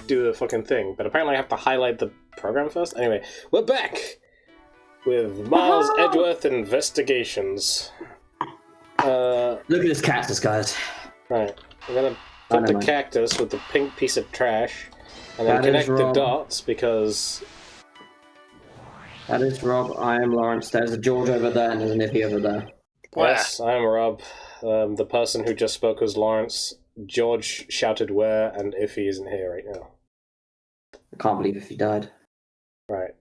do the fucking thing, but apparently I have to highlight the program first. Anyway, we're back with Miles Edgeworth Investigations. Look at this cactus, guys. Right, we're gonna put the cactus with the pink piece of trash, and then connect the dots because... That is Rob, I am Lawrence, there's a George over there and there's an Iffy over there. Yes, I'm Rob. The person who just spoke was Lawrence. George shouted where, and Iffy isn't here right now. I can't believe Iffy died. Right.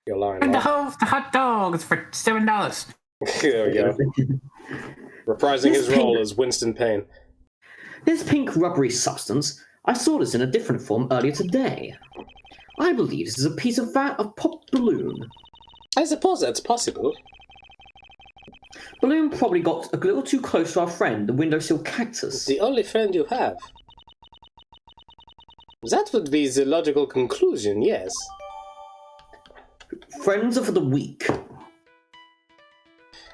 You're lying, And right? the hot dog is for $7. There we go. Reprising his role as Winston Payne. This pink rubbery substance, I saw this in a different form earlier today. I believe this is a piece of popped balloon. I suppose that's possible. Balloon probably got a little too close to our friend, the windowsill cactus. The only friend you have. That would be the logical conclusion, yes. Friends are for the weak.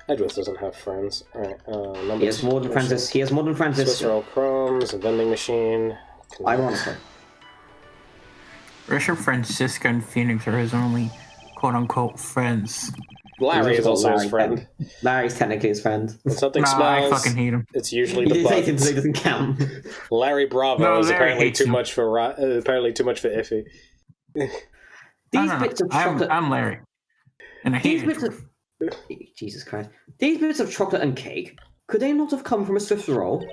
Edgeworth doesn't have friends. Alright, He has more than Francis. He has more than Francis. Swiss roll crumbs, a vending machine. Ironically. Richard, Francisco, and Phoenix are his only quote-unquote friends. Larry is also his friend. Larry's technically his friend. When something smells, I fucking hate him. It's usually You the didn't say him, bugs. so he doesn't count. Larry Bravo No, is Larry apparently hates too him. much for Iffy. These bits of chocolate. I'm Larry. And I hate These bits of... Jesus Christ. These bits of chocolate and cake, could they not have come from a Swiss roll?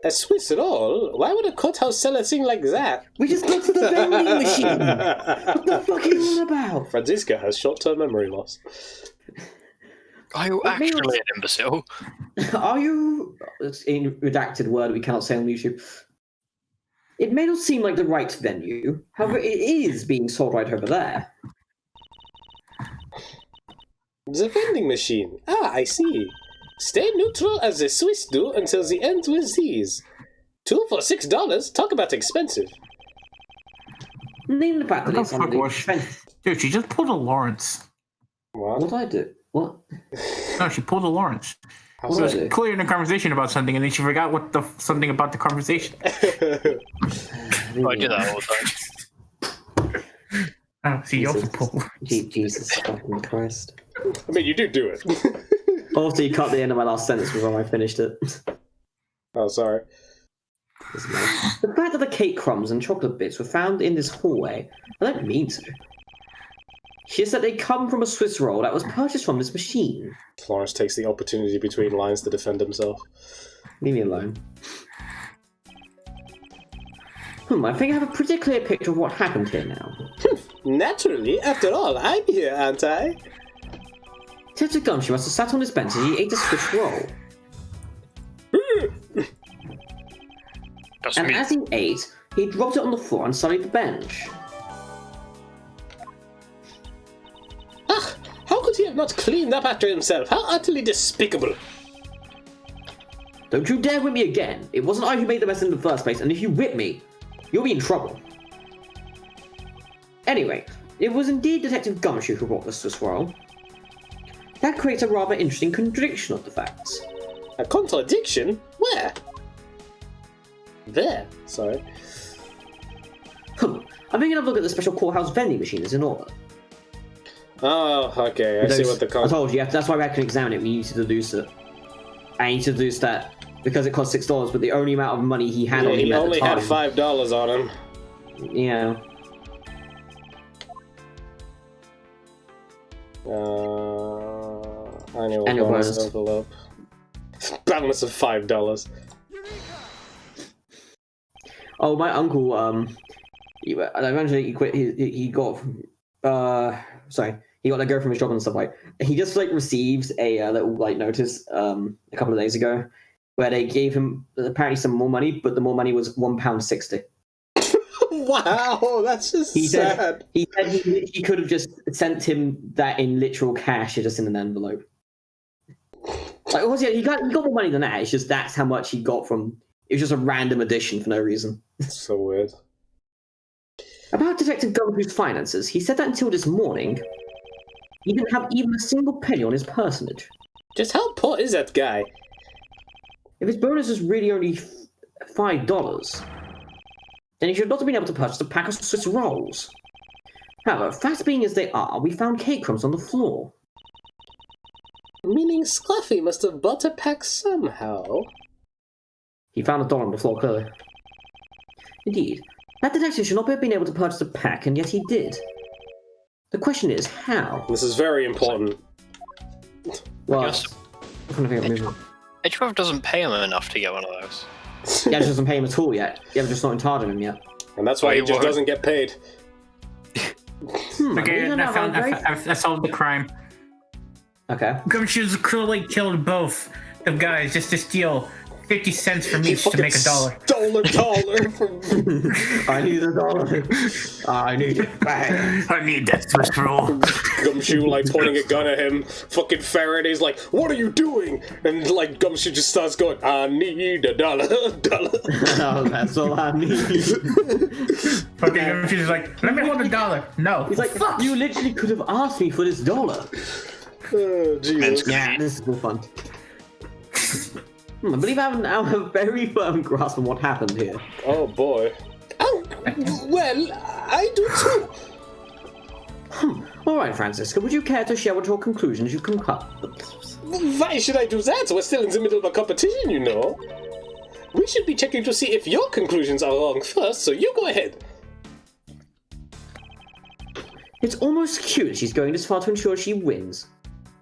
A Swiss roll? Why would a courthouse sell a thing like that? We just got to the vending machine! What the fuck are you on about? Francisca has short-term memory loss. Are you actually an imbecile? Are you... It's a redacted word we cannot say on YouTube. It may not seem like the right venue, however it is being sold right over there. The vending machine. Ah, I see. Stay neutral as the Swiss do until the end with these. 2 for $6? Talk about expensive. Name the fact that What it's the fuck on the was she? Dude, she just pulled a Lawrence. What? What did I do? What? No, she pulled a Lawrence. What So did I it's do? clear in a conversation about something, and then she forgot what the something about the conversation. I do that all the time. Oh, see, you also pulled. Jesus fucking Christ. I mean, you do it. Also, you cut the end of my last sentence before I finished it. Oh, sorry. The fact that the cake crumbs and chocolate bits were found in this hallway, I don't mean to. She said they come from a Swiss roll that was purchased from this machine. Florence takes the opportunity between lines to defend himself. Leave me alone. I think I have a pretty clear picture of what happened here now. Naturally, after all, I'm here, aren't I? Detective Gumshoe must have sat on his bench as he ate a Swiss roll. That's And me. as he ate, he dropped it on the floor and sullied the bench. Ah, how could he have not cleaned up after himself? How utterly despicable. Don't you dare whip me again. It wasn't I who made the mess in the first place, and if you whip me, you'll be in trouble. Anyway, it was indeed Detective Gumshoe who brought the Swiss roll. That creates a rather interesting contradiction of the facts. A contradiction? Where? There. Sorry. I'm thinking of look at the special courthouse vending machine is in order. Oh, okay. I see what the I told you, that's why we had to examine it. We need to deduce it. I need to deduce that because it cost $6, but the only amount of money he had on him he at only the time. had $5 on him. Yeah. Annual Annual bonus bonus. envelope. Balance of $5. Oh, my uncle. Eventually he quit. He got. Sorry. He got let go from his job and stuff like. He just like received a little like notice a couple of days ago, where they gave him apparently some more money, but the more money was £1.60. Wow, that's just He sad. said he could have just sent him that in literal cash, just in an envelope. Like, obviously, he got more money than that. It's just that's how much he got from. It was just a random addition for no reason. So weird. About Detective Gumshoe's finances, he said that until this morning, he didn't have even a single penny on his personage. Just how poor is that guy? If his bonus was really only $5, then he should not have been able to purchase a pack of Swiss rolls. However, facts being as they are, we found cake crumbs on the floor. Meaning Scruffy must have bought a pack somehow. He found $1 on the floor, clearly. Indeed, that detective should not have been able to purchase a pack, and yet he did. The question is, how? This is very important. Well, Yes. I'm trying to think of movement. Improv doesn't pay him enough to get one of those. Yeah, just doesn't pay him at all yet. Yeah, I'm just not in charge of him yet. And that's why he just doesn't get paid. Okay, I solved the crime. Okay. Gumshoe's cruelly killed both the guys just to steal 50 cents from each to make $1. Stole $1 from. I need $1. I need it back. I need that Swiss roll. Gumshoe like pointing a gun at him. Fucking Faraday's like, "What are you doing?" And like Gumshoe just starts going, "I need $1." Oh, that's all I need. Fucking Gumshoe's like, "Let me hold $1." No. He's like, fuck. you literally could have asked me for this $1. Oh, Jesus. Yeah, this is more fun. I believe I have a very firm grasp on what happened here. Oh boy. Oh, well, I do too. Alright, Francisco, would you care to share what your conclusions you've come up with? Why should I do that? We're still in the middle of a competition, you know. We should be checking to see if your conclusions are wrong first, so you go ahead. It's almost cute that she's going this far to ensure she wins.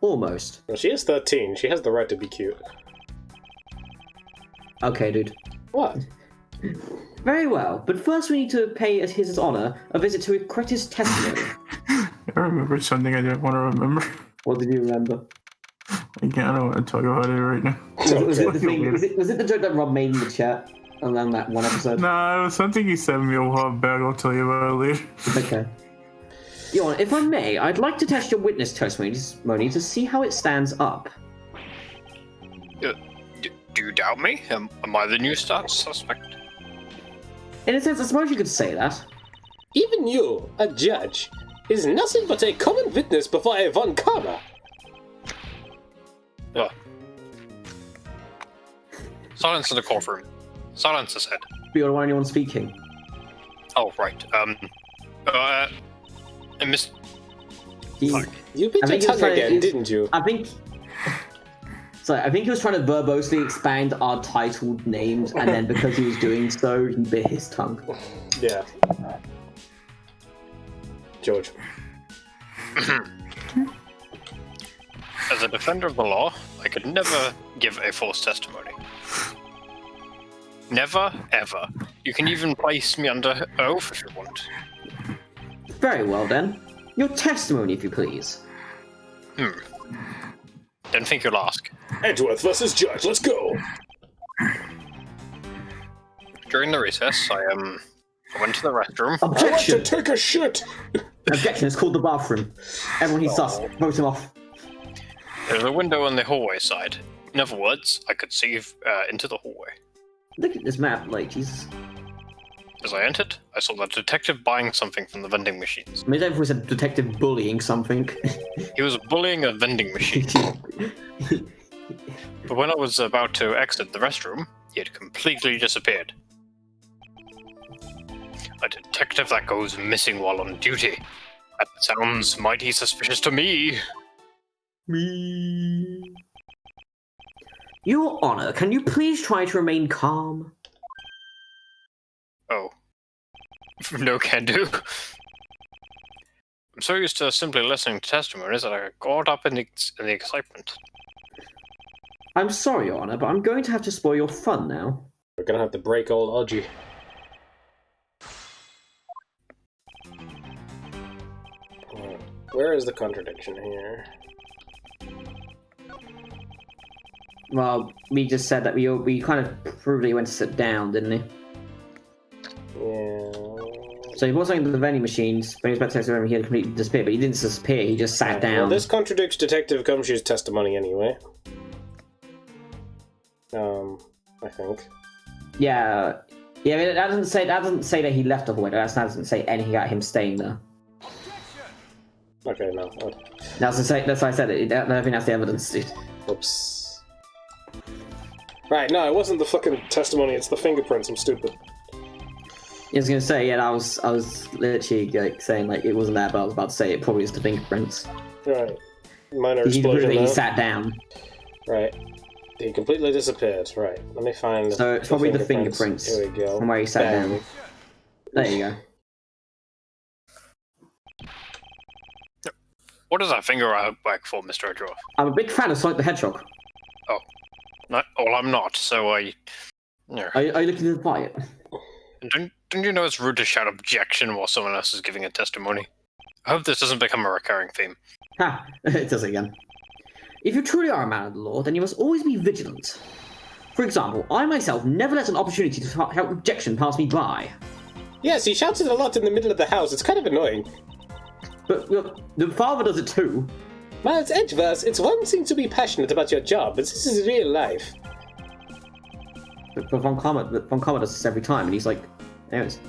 Almost. Well, she is 13. She has the right to be cute. Okay, dude. What? Very well, but first we need to pay his honor a visit to correct his testimony. I remember something I didn't want to remember. What did you remember? I don't want to talk about it right now. Was it the joke that Rob made in the chat around that one episode? Nah, it was something he sent me a while back. I'll tell you about it later. Okay. Your Honor, if I may, I'd like to test your witness testimony to see how it stands up. Do you doubt me? Am I the new suspect? In a sense, I suppose you could say that. Even you, a judge, is nothing but a common witness before a Von Karma. Silence in the courtroom. Silence, I said. We don't want anyone speaking. Oh, right. Miss... You bit your tongue again, didn't you? I think he was trying to verbosely expand our titled names, and then because he was doing so, he bit his tongue. Yeah. George. As a defender of the law, I could never give a false testimony. Never, ever. You can even place me under oath if you want. Very well, then. Your testimony, if you please. Don't think you'll ask. Edgeworth versus Judge, let's go! During the recess, I went to the restroom. I want to Objection! take a shit! Objection, it's called the bathroom. Everyone he's sus. Vote him off. There's a window on the hallway side. In other words, I could see into the hallway. Look at this map, like, Jesus. As I entered, I saw the detective buying something from the vending machines. Maybe that was a detective bullying something. He was bullying a vending machine. But when I was about to exit the restroom, he had completely disappeared. A detective that goes missing while on duty. That sounds mighty suspicious to me. Your Honor, can you please try to remain calm? Oh. No can do. I'm so used to simply listening to testimonies that I got caught up in the excitement. I'm sorry, Your Honor, but I'm going to have to spoil your fun now. We're gonna have to break old Odgie. Where is the contradiction here? Well, we just said that we kind of proved that he went to sit down, didn't he? Yeah. So he bought something to the vending machines, but he was about to text him, he had completely disappeared, but he didn't disappear, he just sat down. Well, this contradicts Detective Gumshoe's testimony anyway. I think. Yeah, but that doesn't say that he left the hallway. That doesn't say anything about him staying there. Okay, no. Oh. That's why I said it. I don't think that's the evidence, dude. Oops. Right, no, it wasn't the fucking testimony, it's the fingerprints, I'm stupid. I was gonna say, yeah, I was literally like saying like it wasn't there, but I was about to say it probably is the fingerprints. Right. Minor He explosion. sat down. Right. He completely disappeared. Right. Let me find. So it's probably the fingerprints. Here we go. From where he sat Bang. down. There you go. What is that finger out back for, Mr. Edgeworth? I'm a big fan of Sonic the Hedgehog. Well, I'm not, so I... Yeah. Are you looking to buy it? Don't you know it's rude to shout objection while someone else is giving a testimony? I hope this doesn't become a recurring theme. Ha! It does again. If you truly are a man of the law, then you must always be vigilant. For example, I myself never let an opportunity to help objection pass me by. Yes, he shouts it a lot in the middle of the house. It's kind of annoying. But look, the father does it too. Miles Edgeworth, it's one thing to be passionate about your job, but this is real life. But Von Karma does this every time, and he's like, anyways.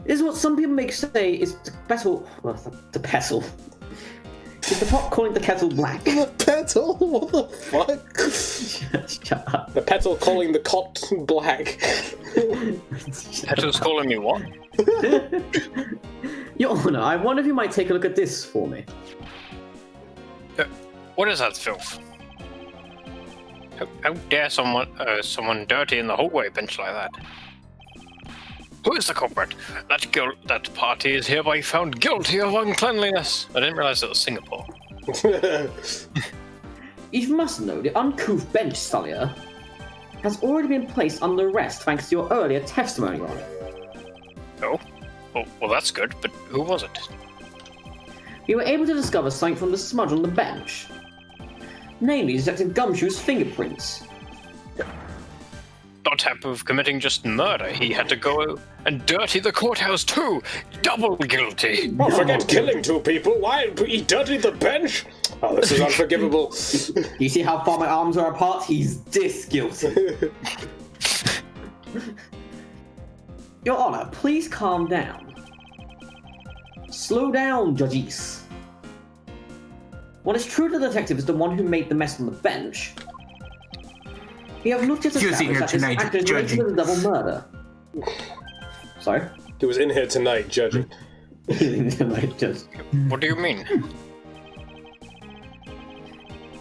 This is what some people may say is the Petal. Well, the Petal. Is the pot calling the kettle black? The Petal? What the fuck? Shut up. The Petal calling the cot black. Petal's calling me what? Your Honor, I wonder if you might take a look at this for me. What is that filth? How dare someone dirty in the hallway bench like that? Who is the culprit? That party is hereby found guilty of uncleanliness. I didn't realize it was Singapore. You must know the uncouth bench sullier has already been placed under arrest thanks to your earlier testimony on it. Oh? Well, that's good, but who was it? We were able to discover something from the smudge on the bench. Namely, Detective Gumshoe's fingerprints. On top of committing just murder, he had to go and dirty the courthouse too! Double guilty! Oh, forget killing two people. Why? He dirtied the bench? Oh, this is unforgivable. You see how far my arms are apart? He's this guilty. Your Honor, please calm down. Slow down, judges. While it's true the detective is the one who made the mess on the bench, we have looked at the established that this act is related to the double murder. Sorry? He was in here tonight judging. What do you mean?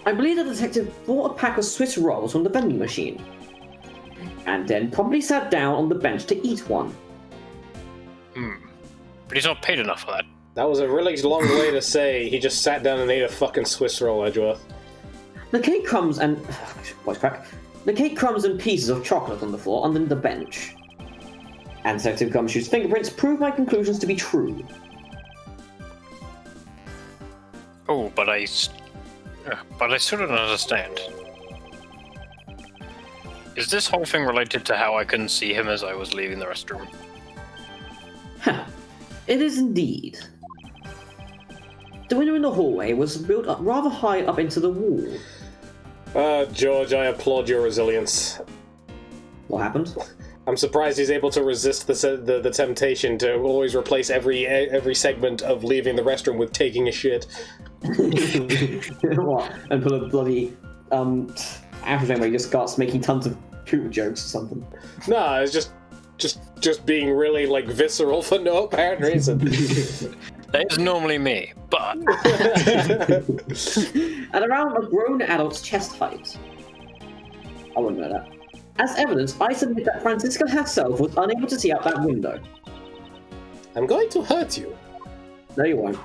I believe the detective bought a pack of Swiss rolls from the vending machine, and then probably sat down on the bench to eat one. But he's not paid enough for that. That was a really long way to say he just sat down and ate a fucking Swiss roll, Edgeworth. The cake crumbs and voice crack. The cake crumbs and pieces of chocolate on the floor under the bench. And Detective Gumshoe's fingerprints prove my conclusions to be true. Oh, but I still don't understand. Is this whole thing related to how I couldn't see him as I was leaving the restroom? It is indeed. The window in the hallway was built up rather high up into the wall. George, I applaud your resilience. What happened? I'm surprised he's able to resist the temptation to always replace every segment of leaving the restroom with taking a shit. What? And put a bloody after where he just starts making tons of poop jokes or something. Nah, it's just being really like visceral for no apparent reason. That is normally me, but... At around a grown adult's chest height. I wouldn't know that. As evidence, I submit that Francisca herself was unable to see out that window. I'm going to hurt you. No, you won't.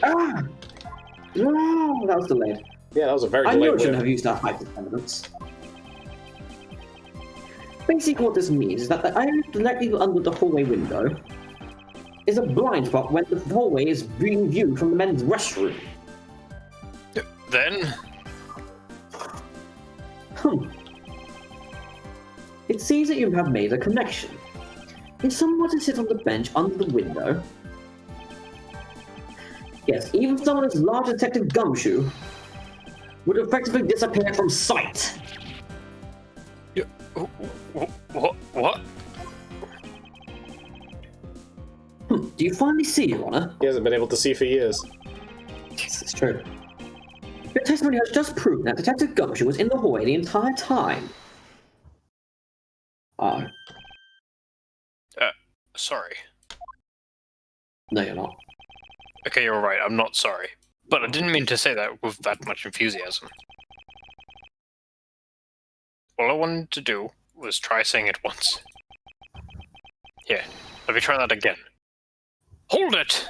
Ah! No, that was delayed. Yeah, that was a very I delayed knew I shouldn't win. have used that height as evidence. Basically, what this means is that the area directly under the hallway window is a blind spot when the hallway is being viewed from the men's restroom. Then? It seems that you have made a connection. If someone were to sit on the bench under the window, yes, even someone as large as Detective Gumshoe would effectively disappear from sight. What? Do you finally see, Your Honor? He hasn't been able to see for years. Yes, it's true. Your testimony has just proven that Detective Gumshoe was in the hallway the entire time. sorry. No, you're not. Okay, you're right, I'm not sorry. But I didn't mean to say that with that much enthusiasm. All I wanted to do was try saying it once. Here, let me try that again. Hold it!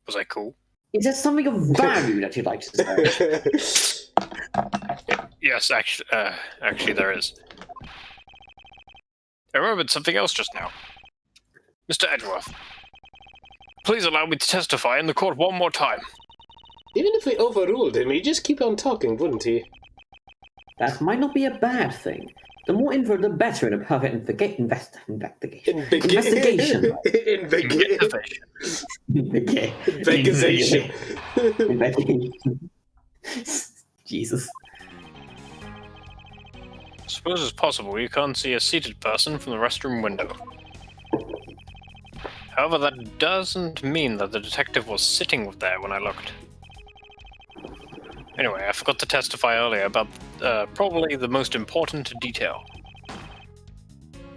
Was I cool? Is there something of value that you'd like to say? Yes, actually there is. I remembered something else just now. Mr. Edgeworth, please allow me to testify in the court one more time. Even if we overruled him, he'd just keep on talking, wouldn't he? That might not be a bad thing. The more info, the better in a perfect investigation. Investigation. Investigation. Jesus. I suppose it's possible you can't see a seated person from the restroom window. However, that doesn't mean that the detective was sitting there when I looked. Anyway, I forgot to testify earlier about probably the most important detail.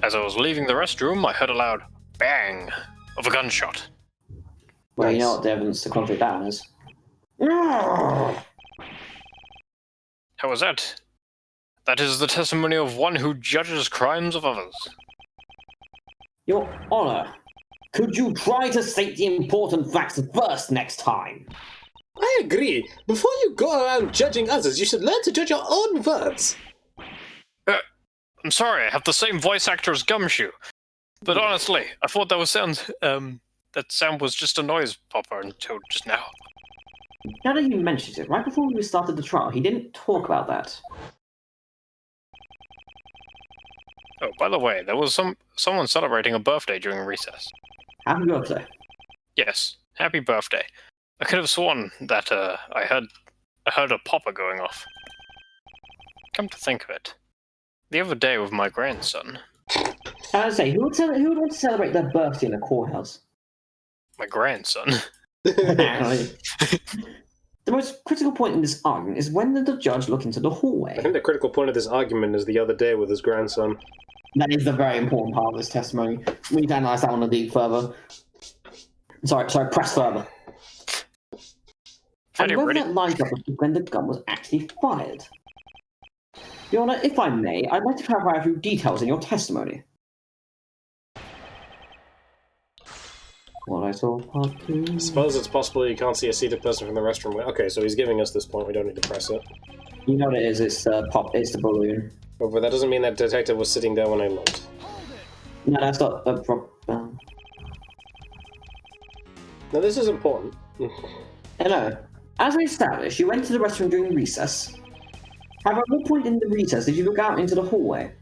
As I was leaving the restroom, I heard a loud bang of a gunshot. Well, you know what the evidence to contradict that is. How was that? That is the testimony of one who judges crimes of others. Your Honor, could you try to state the important facts first next time? I agree. Before you go around judging others, you should learn to judge your own words. I'm sorry, I have the same voice actor as Gumshoe. But honestly, I thought that sound was just a noise popper until just now. Now that you mentioned it, right before we started the trial, he didn't talk about that. Oh, by the way, there was someone celebrating a birthday during recess. Happy birthday. Yes, happy birthday. I could have sworn that I heard a popper going off. Come to think of it, the other day with my grandson. I was say, who would want to celebrate their birthday in a courthouse? My grandson. The most critical point in this argument is when did the judge look into the hallway? I think the critical point of this argument is the other day with his grandson. That is a very important part of this testimony. We need to analyse that one a bit further. Sorry, press further. And whether that lines up with when the gun was actually fired. Your Honour, if I may, I'd like to clarify a few details in your testimony. What I saw part 2. I suppose it's possible you can't see a seated person from the restroom. Okay, so he's giving us this point. We don't need to press it. You know what it is? It's it's the balloon. But that doesn't mean that detective was sitting there when I looked. No, that's not a problem. Now this is important. Hello. As we established, you went to the restroom during recess. However, at what point in the recess did you look out into the hallway?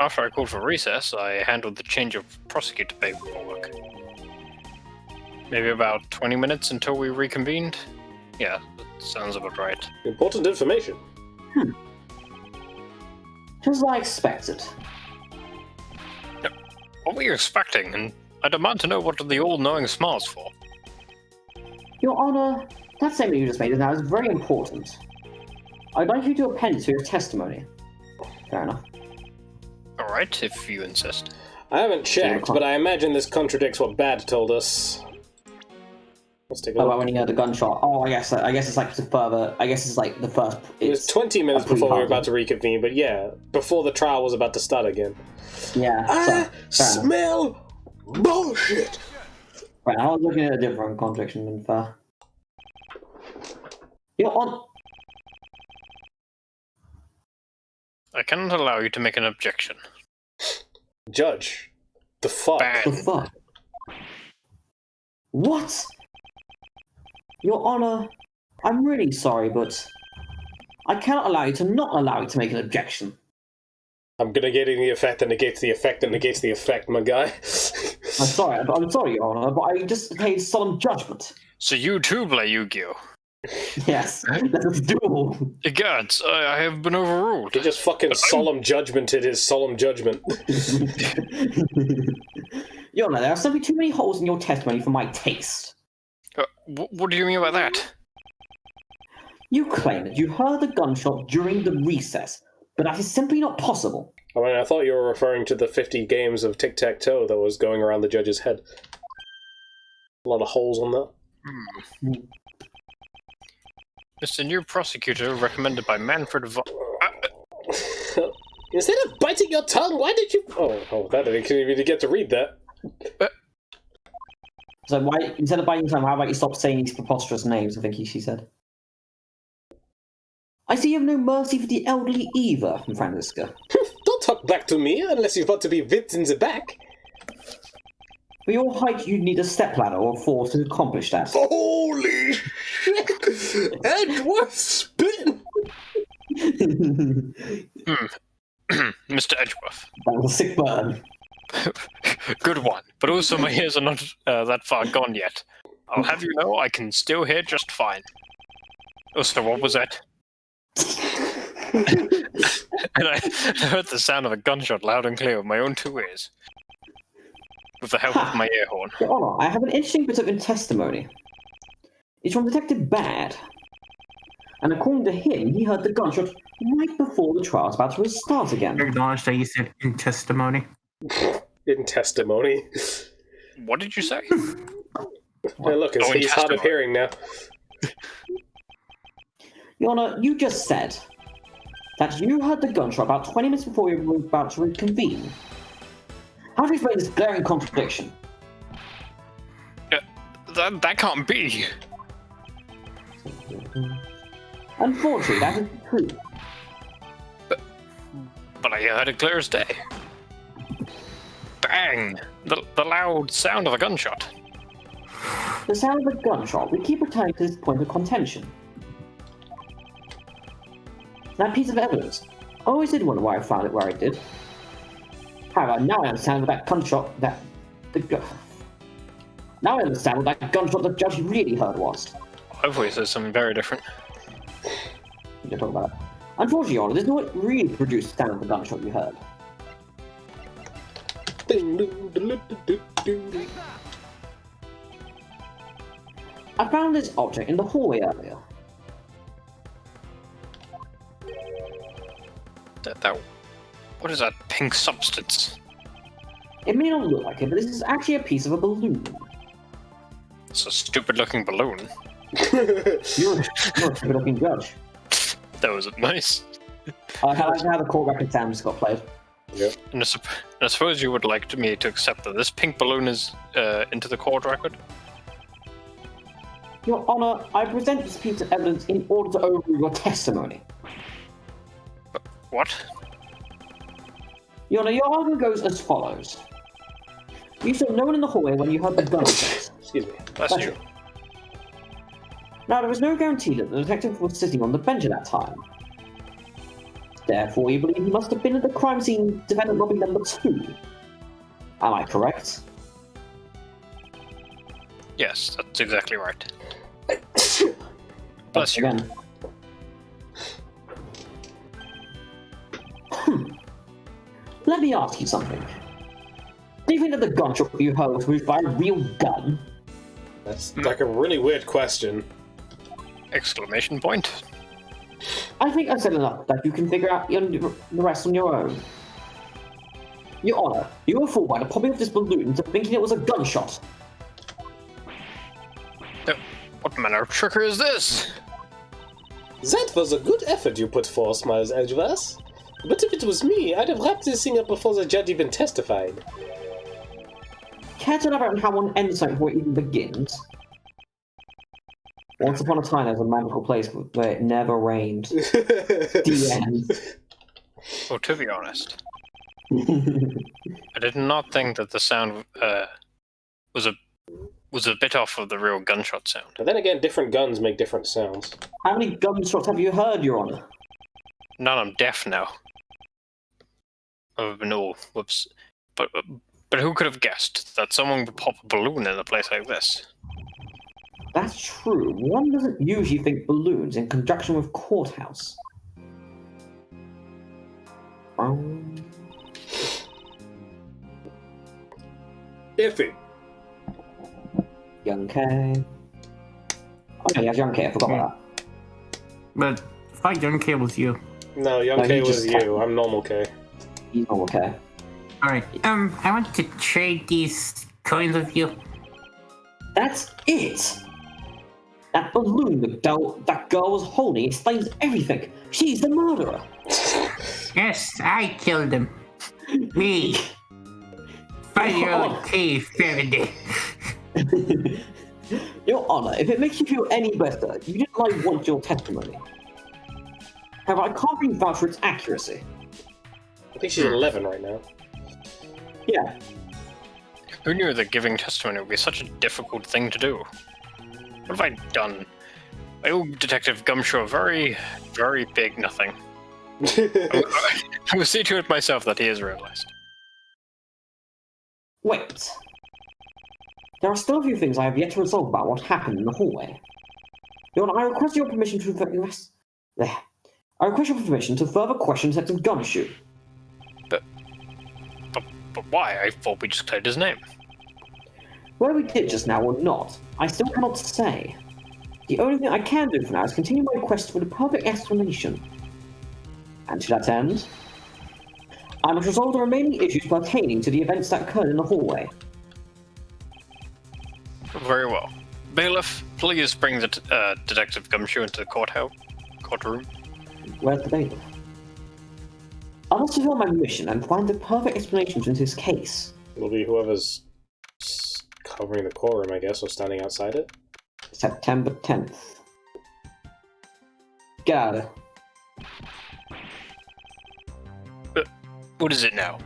After I called for recess, I handled the change of prosecutor paperwork. Maybe about 20 minutes until we reconvened? Yeah, that sounds about right. Important information. Just as I expected. What were you expecting? And I demand to know what the all-knowing smile's for. Your Honour, that statement you just made now is very important. I'd like you to append it to your testimony. Fair enough. Alright, if you insist. I haven't checked, but I imagine this contradicts what Bad told us. Let's take a look. About when he heard the gunshot. Oh, I guess it's like the further. I guess it's like the first. It was 20 minutes before we were about to reconvene, but yeah, before the trial was about to start again. Yeah. I smell bullshit. Right, I was looking at a different contradiction than fair. You're on. I cannot allow you to make an objection. Judge, the fuck? Bad. The fuck? What? Your Honour, I'm really sorry, but I cannot allow you to not allow you to make an objection. I'm gonna get in the effect that negates the effect that negates the effect, my guy. I'm sorry, Your Honour, but I just paid solemn judgment. So you too play Yu-Gi-Oh! Yes, let us duel. Gods, I have been overruled. He just fucking solemn judgmented his solemn judgment. Your Honour, there are simply too many holes in your testimony for my taste. What do you mean by that? You claim that you heard the gunshot during the recess, But that is simply not possible. I mean, I thought you were referring to the 50 games of tic-tac-toe that was going around the judge's head. A lot of holes on that. Mr. New Prosecutor, recommended by Manfred von... Instead of biting your tongue, why did you... Oh, that didn't even get to read that. So why, instead of biting your tongue, how about you stop saying these preposterous names, I think she said. I see you have no mercy for the elderly either, Franziska. Don't talk back to me unless you want to be whipped in the back. For your height, you'd need a stepladder or four to accomplish that. Holy shit! Edgeworth spin! Mr. Edgeworth. That was a sick burn. Good one, but also my ears are not that far gone yet. I'll have you know I can still hear just fine. Also, what was that? And I heard the sound of a gunshot loud and clear with my own 2 ears. With the help of my ear horn. Your Honor, I have an interesting bit of testimony. It's from Detective Bad. And according to him, he heard the gunshot right before the trial's about to restart again. Acknowledge that you said in testimony. In testimony. What did you say? Hey, look, he's hard of hearing now. Your Honor, you just said that you heard the gunshot about 20 minutes before you were about to reconvene. How do you explain this glaring contradiction? That can't be. Unfortunately, that is the truth. But I heard it clear as day. Bang! The loud sound of a gunshot. The sound of a gunshot, we keep returning to this point of contention. That piece of evidence. I always did wonder why I found it where I did. However, now I understand what that gunshot Now I understand what that gunshot the judge really heard was. Hopefully it says something very different. We can talk about it. Unfortunately, Your Honor, this is what really produced the sound of the gunshot you heard. I found this object in the hallway earlier. What is that pink substance? It may not look like it, but this is actually a piece of a balloon. It's a stupid-looking balloon. You're a stupid-looking judge. That was nice. I like how the court record sound just got played. Yep. And I suppose you would like me to accept that this pink balloon is into the court record? Your Honor, I present this piece of evidence in order to overrule your testimony. What? Your Honor, your argument goes as follows. You saw no one in the hallway when you heard the gunshots. Excuse me. That's true. Now, there is no guarantee that the detective was sitting on the bench at that time. Therefore, you believe he must have been at the crime scene, defendant lobby number 2. Am I correct? Yes, that's exactly right. Bless you. Again. Let me ask you something. Do you think that the gunshot you heard was moved by a real gun? That's like a really weird question. Exclamation point. I think I've said enough that you can figure out the rest on your own. Your Honor, you were fooled by the popping of this balloon into thinking it was a gunshot. What manner of trickery is this? That was a good effort you put forth, Miles Edgeworth. But if it was me, I'd have wrapped this thing up before the judge even testified. Care to elaborate on how one ends something before it even begins? Once upon a time, there was a magical place where it never rained. The end. Well, to be honest, I did not think that the sound was a bit off of the real gunshot sound. But then again, different guns make different sounds. How many gunshots have you heard, Your Honor? None, I'm deaf now. Oh, no, whoops. But who could have guessed that someone would pop a balloon in a place like this? That's true. One doesn't usually think balloons in conjunction with courthouse. Iffy. Young K. Oh, yeah, Young K, I forgot about that. But fight Young K with you. No, Young No, K he was just you. I'm normal K. He's not okay. Alright, I want to trade these coins with you. That's it! That balloon that girl was holding explains everything. She's the murderer. Yes, I killed him. Me. 5-year-old K70. Your Honor, if it makes you feel any better, you didn't want your testimony. However, I can't really vouch for its accuracy. I think she's 11 right now. Yeah. Who knew that giving testimony would be such a difficult thing to do? What have I done? I owe Detective Gumshoe a very, very big nothing. I will see to it myself that he has realized. Wait. There are still a few things I have yet to resolve about what happened in the hallway. Your Honor, I request your permission to I request your permission to further question Detective Gumshoe. But why? I thought we just cleared his name. Whether we did just now or not, I still cannot say. The only thing I can do for now is continue my quest for the perfect explanation. And to that end, I must resolve the remaining issues pertaining to the events that occurred in the hallway. Very well. Bailiff, please bring the Detective Gumshoe into the courtroom. Where's the bailiff? I must fulfill my mission and find the perfect explanation to this case. Will be whoever's covering the courtroom, I guess, or standing outside it. September 10th. Get out of there. What is it now?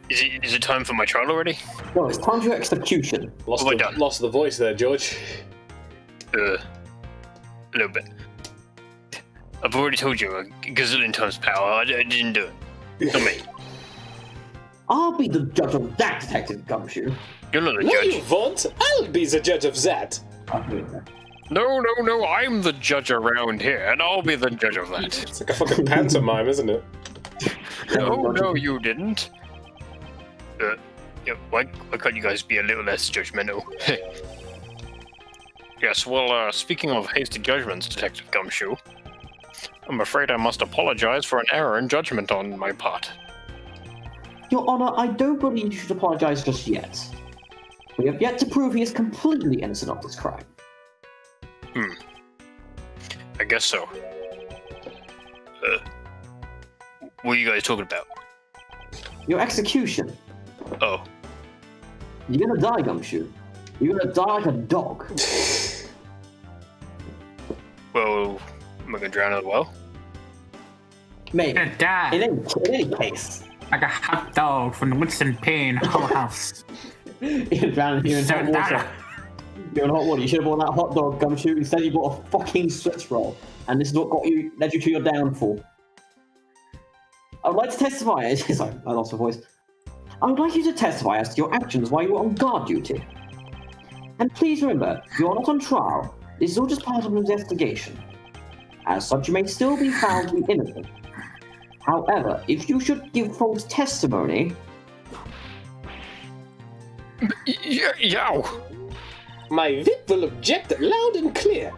Is it time for my trial already? No, it's time for your execution. Lost What have I done? Lost the voice there, George. A little bit. I've already told you a gazillion times, pal. I didn't do it. Not me. I'll be the judge of that, Detective Gumshoe. You're not the No, you judge. won't. I'll be the judge of that. No. I'm the judge around here, and I'll be the judge of that. It's like a fucking pantomime, isn't it? No, you didn't. Yeah, why can't you guys be a little less judgmental? Yes, well, speaking of hasty judgments, Detective Gumshoe, I'm afraid I must apologize for an error in judgment on my part. Your Honor, I don't believe you should apologize just yet. We have yet to prove he is completely innocent of this crime. I guess so. What are you guys talking about? Your execution. Oh, You're gonna die, Gumshoe. You're gonna die like a dog. well, am I gonna drown as well? Maybe. Gonna die In any case. like a hot dog from the Winston Payne Whole House. You're drowning here in hot water. You're in hot water. You should have bought that hot dog, Gumshoe. Instead, you bought a fucking Swiss roll. And this is what led you to your downfall. I would like to testify. Sorry, I lost my voice. I would like you to testify as to your actions while you were on guard duty. And please remember, you are not on trial. This is all just part of an investigation. As such, you may still be found to be innocent. However, if you should give false testimony... Yow! My VIP will object loud and clear.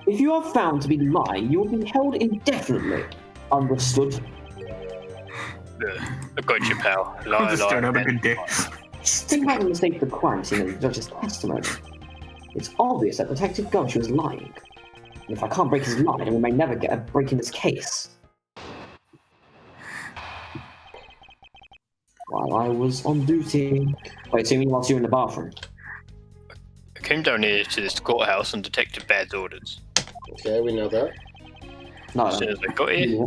If you are found to be lying, you will be held indefinitely. Understood? I got you, pal. Lie, Understood, have a man. good day. Think about the mistake of the crime scene in the judge's testimony. It's obvious that Detective Gumshoe is lying. And if I can't break his lie, then we may never get a break in this case. While I was on duty... Wait, so you mean whilst you were in the bathroom? I came down here to this courthouse on Detective Bad's orders. Okay, we know that. No. As soon as I got here,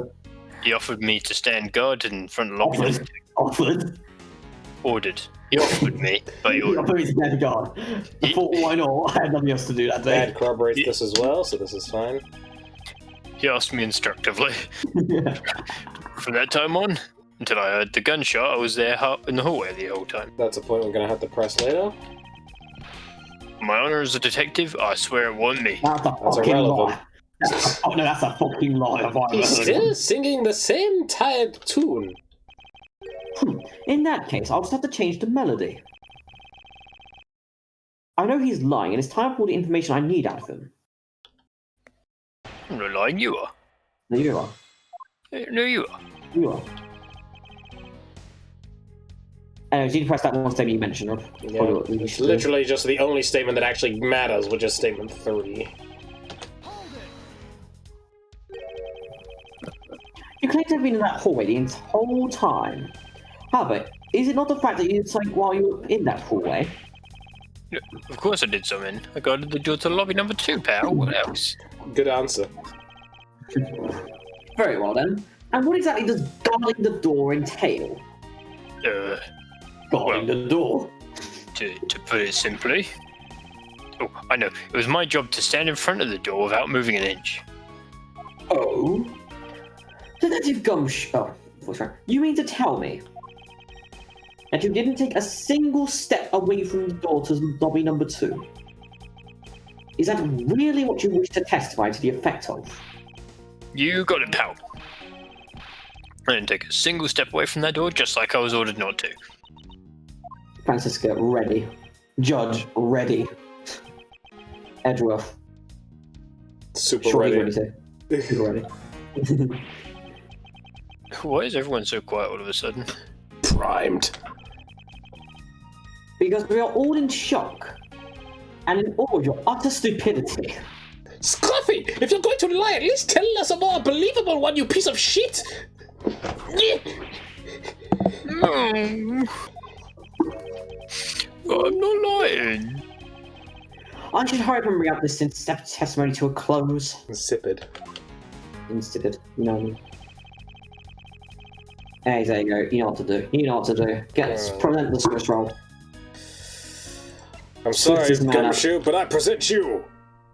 he offered me to stand guard in front of the lobby. Offered? Ordered. He offered me, but he He ordered. offered me to dead guard. I thought, why not? I had nothing else to do that Dad day. corroborates this as well, so this is fine. He asked me instructively. From that time on, until I heard the gunshot, I was there in the hallway the whole time. That's a point we're gonna have to press later. My honor as a detective, I swear it wasn't me. That's a That's fucking irrelevant. lie. Oh no, that's a fucking lie. I've ever He's heard still one. singing the same tired tune. In that case, I'll just have to change the melody. I know he's lying, and it's time for all the information I need out of him. I'm not lying, you are. No, you are. No, you are. You are. Anyways, you can press that one statement you mentioned, Rob. Yeah, it's literally just the only statement that actually matters, which is statement 3. You claim to have been in that hallway the whole time. However, is it not the fact that you did something while you were in that hallway? Yeah, of course I did something. I guarded the door to lobby number 2, pal. What else? Good answer. Very well then. And what exactly does guarding the door entail? Guarding the door? To put it simply... Oh, I know. It was my job to stand in front of the door without moving an inch. Oh? Detective Gumshoe... Oh, sorry. You mean to tell me that you didn't take a single step away from the door to lobby number 2? Is that really what you wish to testify to the effect of? You got it, pal. I didn't take a single step away from that door, just like I was ordered not to. Francisca, ready. Judge, ready. Edgeworth. Super Sure, ready. he's ready too. Super ready. Why is everyone so quiet all of a sudden? Primed. Because we are all in shock. And in awe of your utter stupidity. Scruffy! If you're going to lie, at least tell us a more believable one, you piece of shit! No. I'm not lying. I should hurry up and bring up this testimony to a close. Insipid. Insipid. You know what I mean? Hey, there you go. You know what to do. You know what to do. Present the Swiss roll. I'm sorry, This is man Gumshoe, but I present you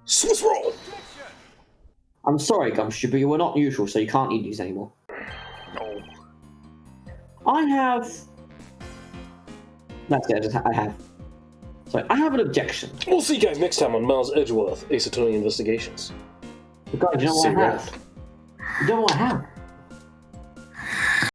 Swiss roll! I'm sorry, Gumshoe, but you were not neutral, so you can't eat these anymore. No. I have... That's it, I have. So, I have an objection. We'll see you guys next time on Miles Edgeworth, Ace Attorney Investigations. But guys, you know what I have? You know what I have?